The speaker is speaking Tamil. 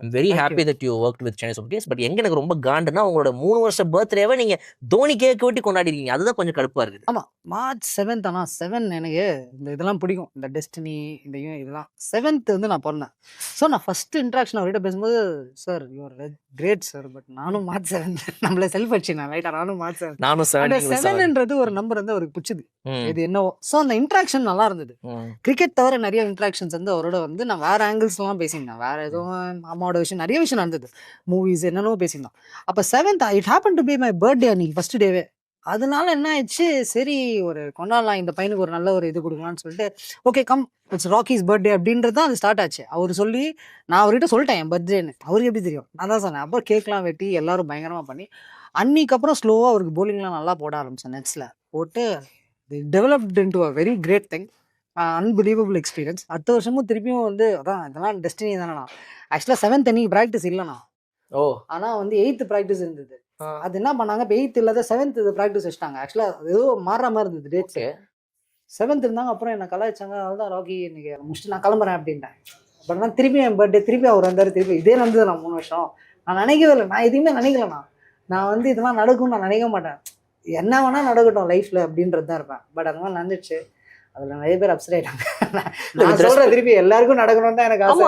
I'm very happy that you work with Chennai super Kings. But எங்க எனக்கு ரொம்ப காண்டுனா உங்களோட 3 வருஷம் பர்த்டேவை நீங்க தோனி கேக் வெட்டி கொண்டாடிருக்கீங்க. அதுதான் கொஞ்சம் கடுப்பா இருக்குது. ஆமா. மார்ச் 7th ஆனா 7 எனக்கு இந்த இதெல்லாம் பிடிக்கும். இந்த டெஸ்டினி இதெல்லாம் 7th வந்து நான் பொறந்தேன். ஸோ நான் ஃபர்ஸ்ட் இன்ட்ராக்ஷன் அவர்கிட்ட பேசும்போது, sir you are great sir. But நானும் மார்ச் 7 நம்மள செல்ஃப் அடிச்சுனா ரைட்டா நானும் மார்ச் 7. நானும் அந்த 7 7ன்றது ஒரு நம்பர் வந்து அவருக்கு பிடிச்சது. இது என்னவோ. ஸோ அந்த இன்ட்ராக்ஷன் நல்லா இருந்தது. கிரிக்கெட் தவிர நிறைய இன்ட்ராக்ஷன்ஸ் வந்து அவரோட வந்து நான் வேற ஆங்கிள்ஸ்லாம் பேசியிருந்தேன். வேற எதுவும் அம்மாவோட விஷயம் நிறைய விஷயம் நடந்தது. மூவிஸ் என்னென்னவோ பேசியிருந்தோம். அப்போ 7th it happen to be my birthday அன்னைக்கு ஃபர்ஸ்ட் டேவே. அதனால என்ன ஆயிடுச்சு, சரி ஒரு கொண்டாடலாம் இந்த பையனுக்கு ஒரு நல்ல ஒரு இது கொடுக்கலாம்னு சொல்லிட்டு, okay come it's Rocky's birthday அப்படின்றது தான் அது ஸ்டார்ட் ஆச்சு. அவர் சொல்லி நான் அவர்கிட்ட சொல்லிட்டேன் என் பர்த்டேன்னு. அவருக்கு எப்படி தெரியும்? நான் தான் சொன்னேன். அப்புறம் கேக்லாம் வெட்டி எல்லாரும் பயங்கரமாக பண்ணி அன்னைக்கு அப்புறம் ஸ்லோவாக அவருக்கு போலிங்லாம் நல்லா போட ஆரம்பிச்சேன். நெட்ஸில் போட்டு developed into a very great thing. Unbelievable experience. அடுத்த வருஷமும் திருப்பியும் வந்து அதான் இதெல்லாம் டெஸ்டினி தானேண்ணா. ஆக்சுவலாக 7th அன்னைக்கு ப்ராக்டிஸ் இல்லைண்ணா. ஆனால் வந்து 8th ப்ராக்டிஸ் இருந்தது. அது என்ன பண்ணாங்க, இப்போ 8th இல்லாத 7th ப்ராக்டிஸ் வச்சுட்டாங்க. ஆக்சுவலாக அது ஏதோ மாறுற மாதிரி இருந்தது டேட்ஸ். 7th இருந்தாங்க. அப்புறம் என்ன கலாய்ச்சாங்க. அதுதான் ராக்கி இன்னைக்கு முடிச்சுட்டு நான் கிளம்புறேன் அப்படின்ட்டேன். பட் நான் திருப்பி என் பர்த்டே திருப்பி அவர் வந்தார். திருப்பி இதே நடந்தது. நான் 3 வருஷம் நான் நினைக்கவே இல்லை. நான் எதுவுமே நினைக்கலண்ணா. நான் வந்து இதெல்லாம் நடக்கும்னு நான் நினைக்க மாட்டேன். என்ன வேணா நடக்கட்டும் லைஃப்ல அப்படின்றது தான் இருப்பேன். பட் அந்த மாதிரி நடந்துச்சு. அதில் நிறைய பேர் அப்செட் ஆயிட்டாங்க. நான் சொல்றேன் திருப்பி எல்லாருக்கும் நடக்கணும்னு தான் எனக்கு ஆசை.